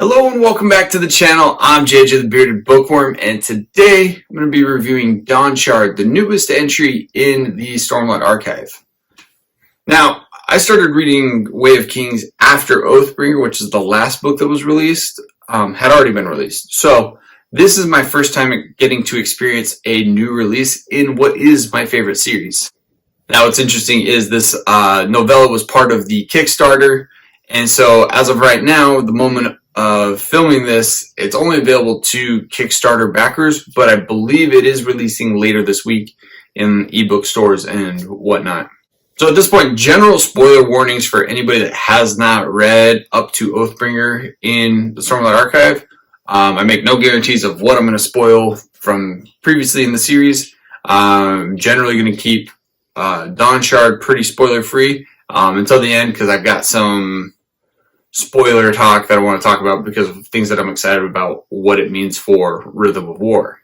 Hello and welcome back to the channel. I'm JJ the Bearded Bookworm, and today I'm going to be reviewing Dawnshard, the newest entry in the Stormlight Archive. Now, I started reading Way of Kings after Oathbringer, which is the last book that was released, had already been released. So this is my first time getting to experience a new release in what is my favorite series. Now, what's interesting is this novella was part of the Kickstarter, and so as of right now, the moment of filming this, it's only available to Kickstarter backers, but I believe it is releasing later this week in ebook stores and whatnot. So at this point, general spoiler warnings for anybody that has not read up to Oathbringer in the Stormlight Archive. I make no guarantees of what I'm going to spoil from previously in the series. I'm generally going to keep Dawnshard pretty spoiler free until the end, because I've got some spoiler talk that I want to talk about because of things that I'm excited about, what it means for Rhythm of War.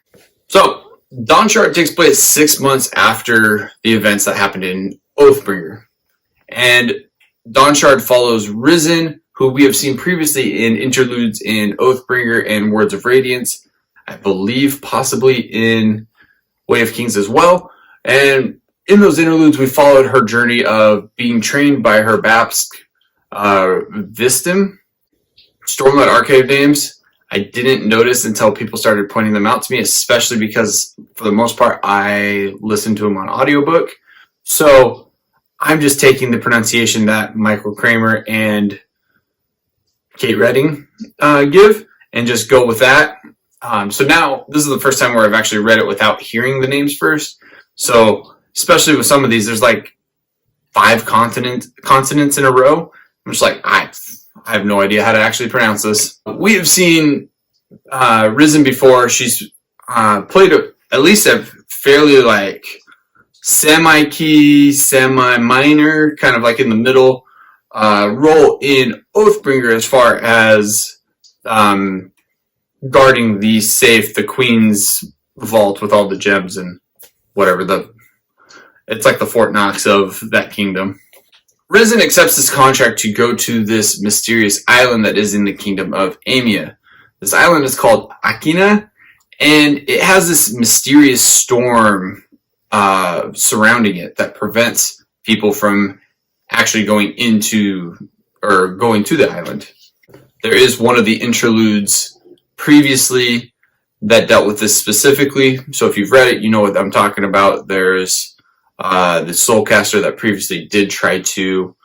So, Dawnshard takes place 6 months after the events that happened in Oathbringer. And Dawnshard follows Risen, who we have seen previously in interludes in Oathbringer and Words of Radiance. I believe possibly in Way of Kings as well. And in those interludes, we followed her journey of being trained by her Bapsk Vistim. Stormlight Archive names I didn't notice until people started pointing them out to me, especially because for the most part I listened to them on audiobook. So I'm just taking the pronunciation that Michael Kramer and Kate Redding give and just go with that. So now this is the first time where I've actually read it without hearing the names first. So especially with some of these, there's like 5 consonants in a row. I'm just like, I have no idea how to actually pronounce this. We have seen Risen before. She's played at least a fairly like semi-key, semi-minor, kind of like in the middle role in Oathbringer as far as guarding the safe, the Queen's vault with all the gems and whatever. It's like the Fort Knox of that kingdom. Risen accepts this contract to go to this mysterious island that is in the kingdom of Amia. This island is called Akina, and it has this mysterious storm surrounding it that prevents people from actually going to the island. There is one of the interludes previously that dealt with this specifically, so if you've read it, you know what I'm talking about. There's the Soulcaster that previously did try to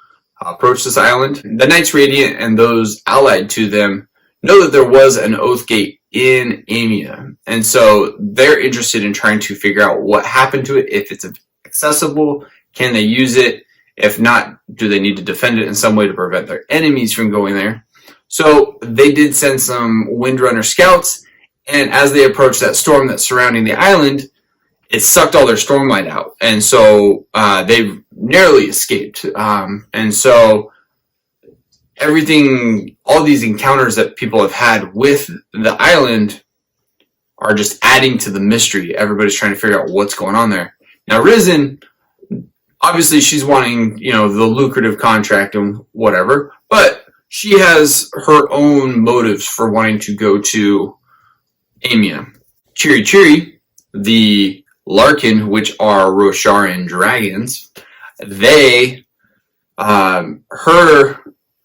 approach this island. The Knights Radiant and those allied to them know that there was an Oath Gate in Amia, and so they're interested in trying to figure out what happened to it, if it's accessible, can they use it, if not, do they need to defend it in some way to prevent their enemies from going there. So they did send some Windrunner scouts, and as they approached that storm that's surrounding the island, it sucked all their stormlight out, and so they narrowly escaped. And so all these encounters that people have had with the island are just adding to the mystery. Everybody's trying to figure out what's going on there. Now, Risen, obviously she's wanting, the lucrative contract and whatever, but she has her own motives for wanting to go to Amia. Chiri, the Larkin, which are Rosharan dragons, they, her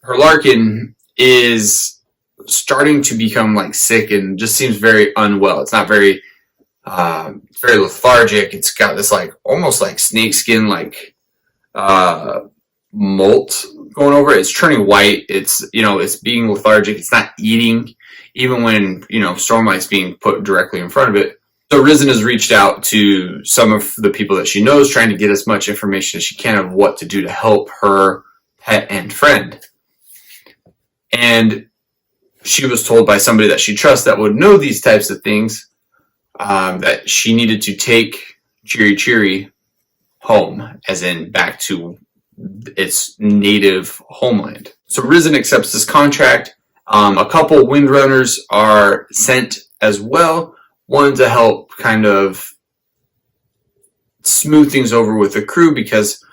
Larkin is starting to become like sick and just seems very unwell. It's not very lethargic. It's got this like almost like snakeskin like molt going over it. It's turning white. It's being lethargic. It's not eating, even when Stormlight's being put directly in front of it. So Risen has reached out to some of the people that she knows, trying to get as much information as she can of what to do to help her pet and friend. And she was told by somebody that she trusts that would know these types of things that she needed to take Chiri home, as in back to its native homeland. So Risen accepts this contract. A couple Windrunners are sent as well. One to help kind of smooth things over with the crew, because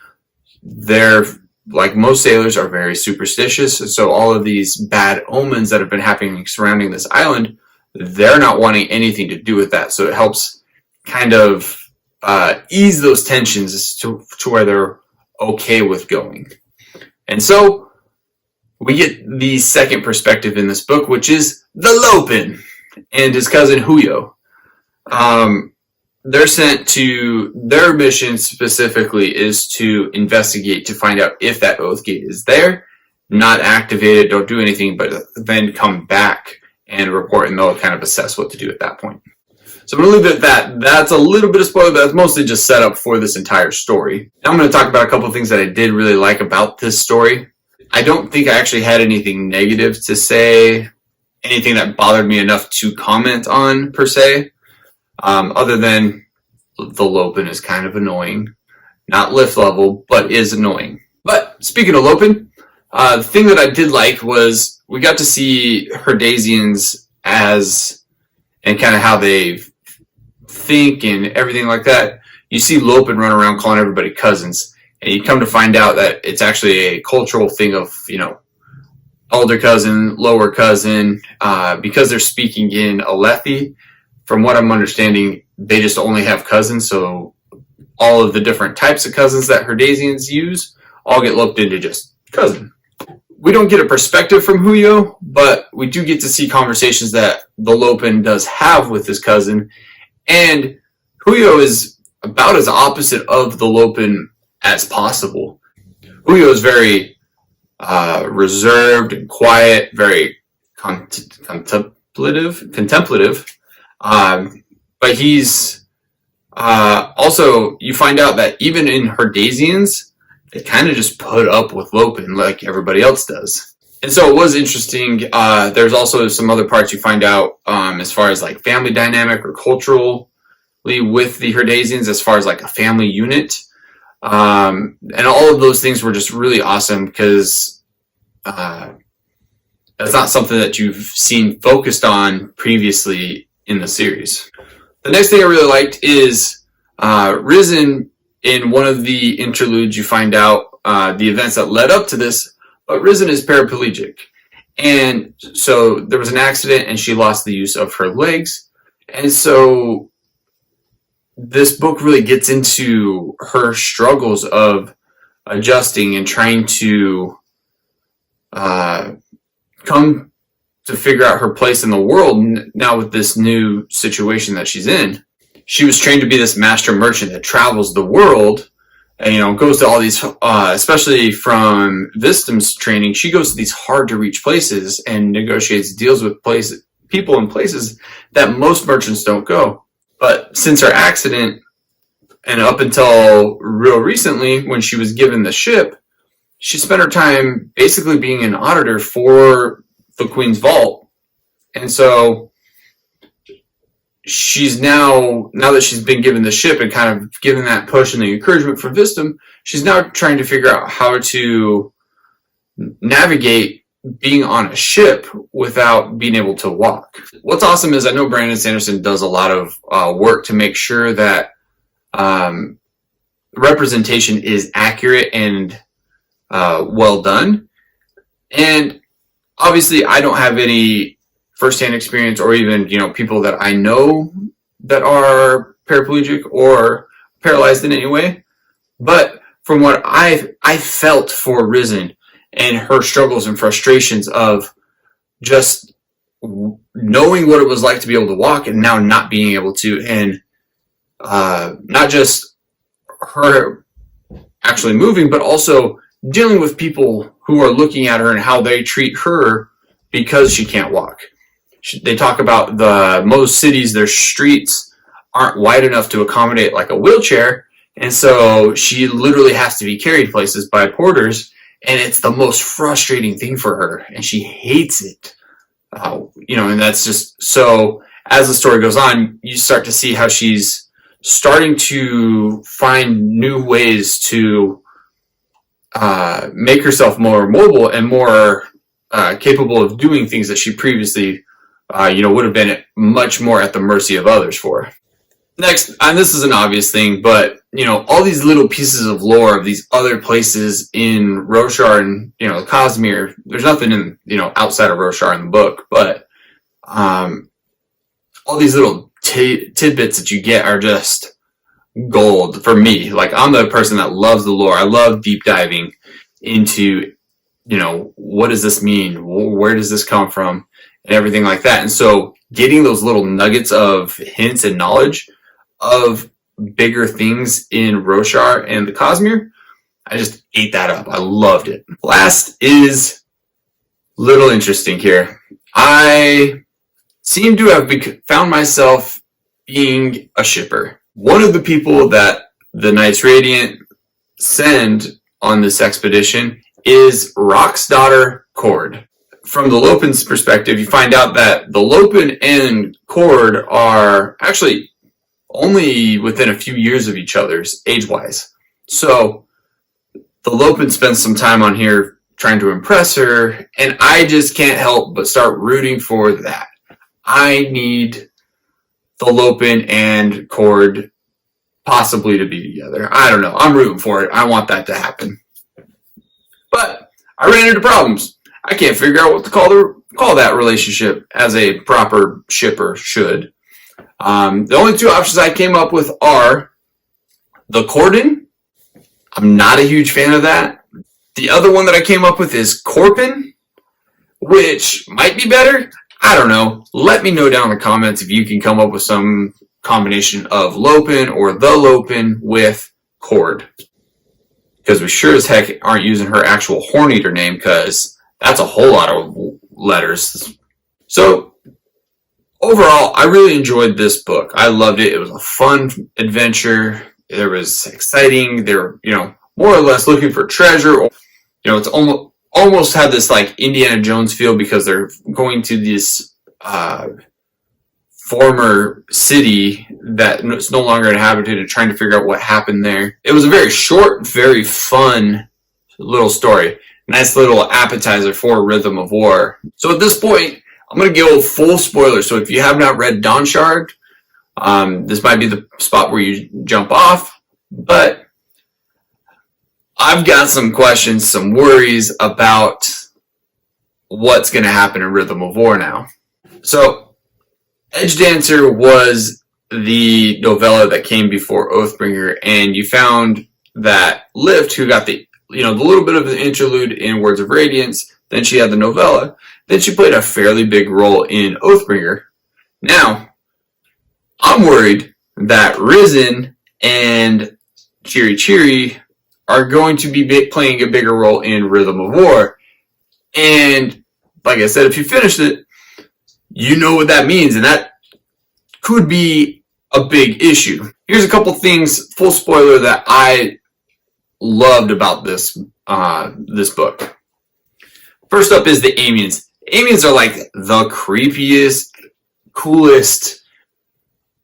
they're like most sailors, are very superstitious. And so all of these bad omens that have been happening surrounding this island, they're not wanting anything to do with that. So it helps kind of ease those tensions to where they're okay with going. And so we get the second perspective in this book, which is the Lopin and his cousin Huyo. They're sent to, their mission specifically is to investigate to find out if that oath gate is there, not activate it, don't do anything, but then come back and report, and they'll kind of assess what to do at that point. So I'm going to leave it at that. That's a little bit of spoiler, but that's mostly just set up for this entire story. Now I'm going to talk about a couple of things that I did really like about this story. I don't think I actually had anything negative to say, anything that bothered me enough to comment on, per se. Other than the Lopin is kind of annoying. Not lift level, but is annoying. But speaking of Lopin, the thing that I did like was we got to see Herdasians as, and kind of how they think and everything like that. You see Lopin run around calling everybody cousins, and you come to find out that it's actually a cultural thing of, elder cousin, lower cousin, because they're speaking in Alethi. From what I'm understanding, they just only have cousins, so all of the different types of cousins that Herdasians use all get lumped into just cousin. We don't get a perspective from Huyo, but we do get to see conversations that the Lopin does have with his cousin, and Huyo is about as opposite of the Lopin as possible. Huyo is very reserved and quiet, very contemplative, but he's also, you find out that even in Herdasians, they kind of just put up with Lopin like everybody else does. And so it was interesting. There's also some other parts you find out as far as like family dynamic or culturally with the Herdasians, as far as like a family unit. And all of those things were just really awesome because that's not something that you've seen focused on previously in the series. The next thing I really liked is Risen. In one of the interludes, you find out the events that led up to this, but Risen is paraplegic. And so there was an accident and she lost the use of her legs. And so this book really gets into her struggles of adjusting and trying to come to figure out her place in the world now with this new situation that she's in. She was trained to be this master merchant that travels the world and, goes to all these, especially from Vistam's training, she goes to these hard to reach places and negotiates deals with people in places that most merchants don't go. But since her accident and up until real recently when she was given the ship, she spent her time basically being an auditor for the Queen's Vault. And so she's now that she's been given the ship and kind of given that push and the encouragement from Vistam, she's now trying to figure out how to navigate being on a ship without being able to walk. What's awesome is I know Brandon Sanderson does a lot of work to make sure that representation is accurate and well done. And obviously I don't have any firsthand experience or even, people that I know that are paraplegic or paralyzed in any way. But from what I felt for Risen and her struggles and frustrations of just knowing what it was like to be able to walk and now not being able to, and not just her actually moving, but also dealing with people who are looking at her and how they treat her because she can't walk. They talk about most cities, their streets aren't wide enough to accommodate like a wheelchair. And so she literally has to be carried places by porters. And it's the most frustrating thing for her. And she hates it. And that's just, so as the story goes on, you start to see how she's starting to find new ways to make herself more mobile and more capable of doing things that she previously would have been much more at the mercy of others for. Next, and this is an obvious thing, but all these little pieces of lore of these other places in Roshar and, the Cosmere. There's nothing in, outside of Roshar in the book, but all these little tidbits that you get are just gold for me. Like, I'm the person that loves the lore. I love deep diving into, what does this mean? Where does this come from? And everything like that. And so getting those little nuggets of hints and knowledge of bigger things in Roshar and the Cosmere, I just ate that up. I loved it. Last is a little interesting here. I seem to have found myself being a shipper. One of the people that the Knights Radiant send on this expedition is Rock's daughter, Cord. From the Lopin's perspective, you find out that the Lopin and Cord are actually only within a few years of each other's age-wise. So the Lopin spends some time on here trying to impress her, and I just can't help but start rooting for that. I need the Lopin and Cord possibly to be together. I don't know. I'm rooting for it. I want that to happen. But I ran into problems. I can't figure out what to call that relationship as a proper shipper should. The only two options I came up with are the Corden. I'm not a huge fan of that. The other one that I came up with is Corpin, which might be better. I don't know. Let me know down in the comments if you can come up with some combination of Lopin or the Lopin with Cord. Because we sure as heck aren't using her actual Horneater name, because that's a whole lot of letters. So, overall, I really enjoyed this book. I loved it. It was a fun adventure. It was exciting. They were, more or less looking for treasure. It's almost had this like Indiana Jones feel because they're going to this former city that is no longer inhabited and trying to figure out what happened there. It was a very short, very fun little story. Nice little appetizer for Rhythm of War. So at this point, I'm going to go full spoiler. So if you have not read Dawnshard, this might be the spot where you jump off. But I've got some questions, some worries about what's going to happen in Rhythm of War now. So Edge Dancer was the novella that came before Oathbringer, and you found that Lift, who got the little bit of the interlude in Words of Radiance, then she had the novella, then she played a fairly big role in Oathbringer. Now, I'm worried that Risen and Cheery Cheery are going to be playing a bigger role in Rhythm of War. And like I said, if you finished it, you know what that means, and that could be a big issue. Here's a couple things, full spoiler, that I loved about this book. First up is the Amiens. Amiens are like the creepiest, coolest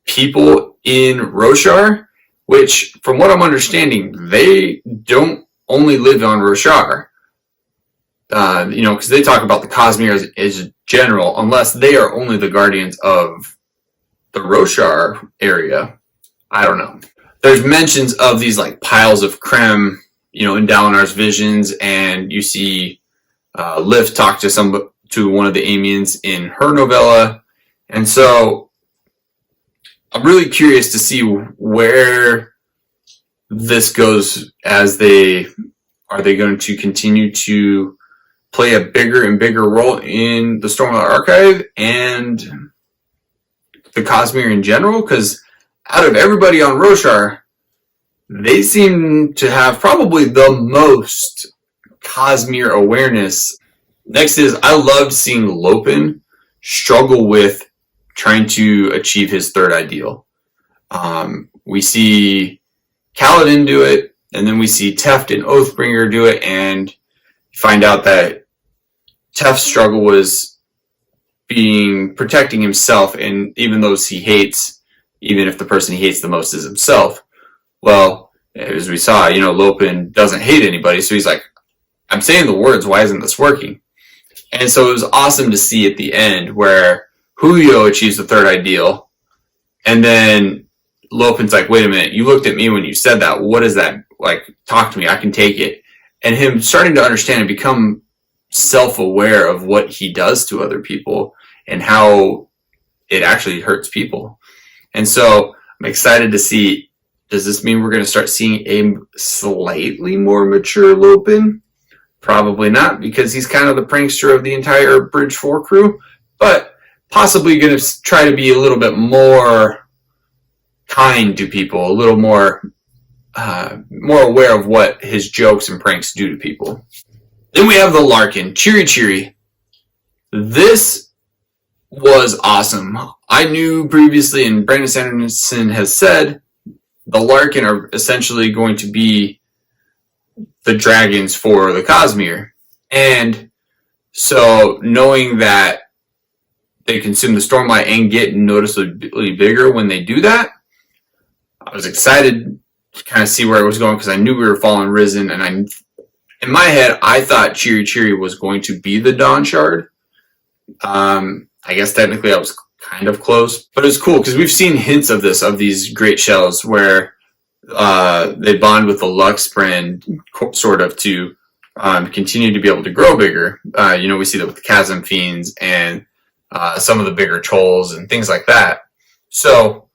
people in Roshar, which, from what I'm understanding, they don't only live on Roshar. Because they talk about the Cosmere as general, unless they are only the guardians of the Roshar area. I don't know. There's mentions of these like piles of creme, in Dalinar's visions, and you see Lift talk to one of the Amiens in her novella, and so I'm really curious to see where this goes. Are they going to continue to play a bigger and bigger role in the Stormlight Archive and the Cosmere in general? Because out of everybody on Roshar, they seem to have probably the most Cosmere awareness. Next is, I loved seeing Lopin struggle with trying to achieve his third ideal. We see Kaladin do it, and then we see Teft and Oathbringer do it, and find out that Teft's struggle was protecting himself and even those he hates, even if the person he hates the most is himself. Well, as we saw, Lopin doesn't hate anybody, so he's like, I'm saying the words, why isn't this working? And so it was awesome to see at the end where Julio achieves the third ideal, and then Lopin's like, wait a minute, you looked at me when you said that. What is that? Like, talk to me. I can take it. And him starting to understand and become self-aware of what he does to other people and how it actually hurts people. And so I'm excited to see, does this mean we're going to start seeing a slightly more mature Lopin? Probably not, because he's kind of the prankster of the entire Bridge 4 crew, but possibly going to try to be a little bit more kind to people, a little more aware of what his jokes and pranks do to people. Then we have the Larkin, Cheery Cheery. This was awesome. I knew previously, and Brandon Sanderson has said, the Larkin are essentially going to be the dragons for the Cosmere. And so knowing that they consume the Stormlight and get noticeably bigger when they do that, I was excited to kind of see where it was going, because I knew we were following Risen, and in my head, I thought Cheery Cheery was going to be the Dawnshard. I guess technically I was kind of close, but it's cool because we've seen hints of this, of these great shells where they bond with the Lux brand sort of to continue to be able to grow bigger. We see that with the Chasm Fiends and some of the bigger trolls and things like that. So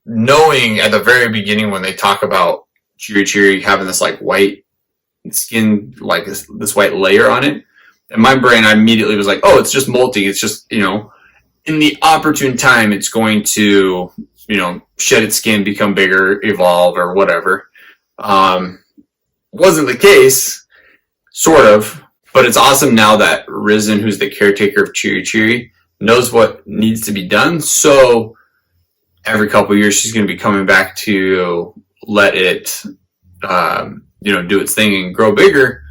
knowing at the very beginning when they talk about Cheery Cheery having this like white skin, like this white layer on it, in my brain I immediately was like, oh, it's just molting. It's just, in the opportune time it's going to, shed its skin, become bigger, evolve, or whatever. Wasn't the case, sort of, but it's awesome now that Risen, who's the caretaker of Cheery Cheery, knows what needs to be done. So every couple of years she's going to be coming back to let it do its thing and grow bigger.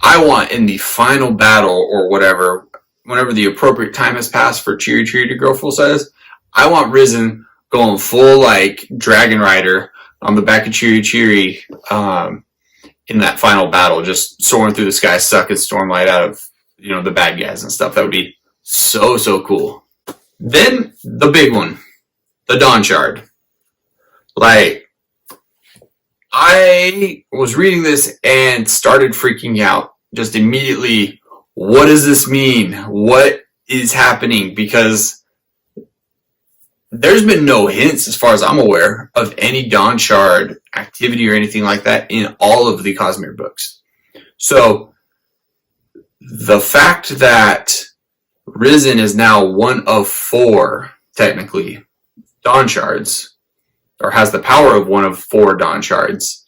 I want in the final battle or whatever, whenever the appropriate time has passed for Cheery Cheery to grow full size, I want Risen going full like Dragon Rider on the back of Cheery Cheery in that final battle, just soaring through the sky, sucking Stormlight out of the bad guys and stuff. That would be so cool. Then the big one, the Dawnshard. Like, I was reading this and started freaking out just immediately. What does this mean? What is happening? Because there's been no hints, as far as I'm aware, of any Dawnshard activity or anything like that in all of the Cosmere books. So the fact that Risen is now one of 4, technically, Dawnshards, or has the power of one of 4 Dawnshards,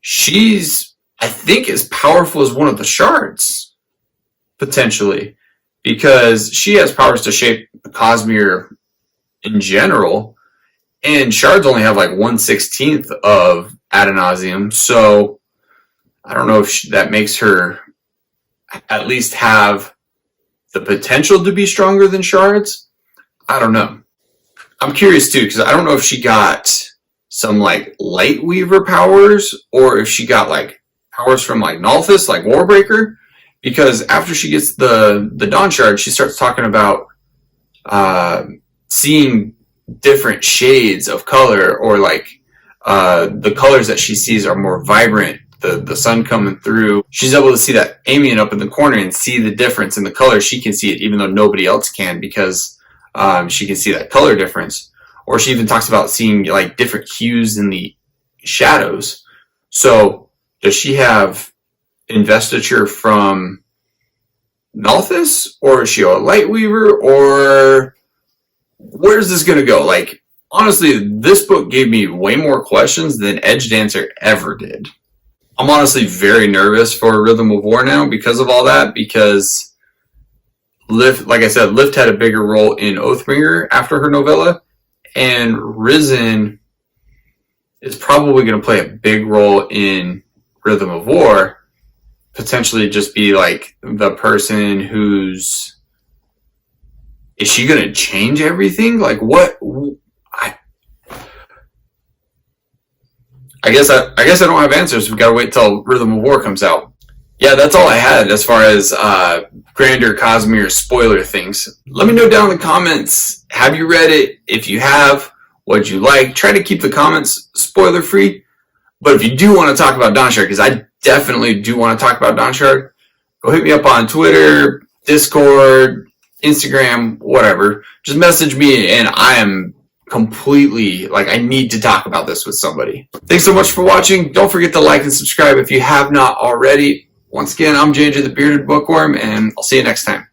she's, I think, as powerful as one of the shards, potentially, because she has powers to shape the Cosmere in general, and shards only have like 1/16 of ad nauseam, so I don't know if that makes her at least have the potential to be stronger than shards. I don't know. I'm curious too, because I don't know if she got some like light weaver powers, or if she got like powers from like Nalthis, like Warbreaker, because after she gets the Dawnshard, she starts talking about seeing different shades of color, or like the colors that she sees are more vibrant. The sun coming through, she's able to see that Amian up in the corner and see the difference in the color. She can see it even though nobody else can, because she can see that color difference. Or she even talks about seeing like different hues in the shadows. So does she have investiture from Nalthis, or is she a Lightweaver, or where's this going to go? Like, honestly, this book gave me way more questions than Edge Dancer ever did. I'm honestly very nervous for Rhythm of War now because of all that, because Lift, like I said, Lift had a bigger role in Oathbringer after her novella, and Risen is probably going to play a big role in Rhythm of War, potentially just be like the person who's... Is she going to change everything? Like, what? I guess I don't have answers. We've got to wait till Rhythm of War comes out. Yeah, that's all I had as far as Grander Cosmere spoiler things. Let me know down in the comments, have you read it? If you have, What'd you like? Try to keep the comments spoiler free. But if you do want to talk about Dawnshard, because I definitely do want to talk about Dawnshard, go hit me up on Twitter, Discord, Instagram, whatever. Just message me, and I am completely, I need to talk about this with somebody. Thanks so much for watching. Don't forget to like and subscribe if you have not already. Once again, I'm JJ the Bearded Bookworm, and I'll see you next time.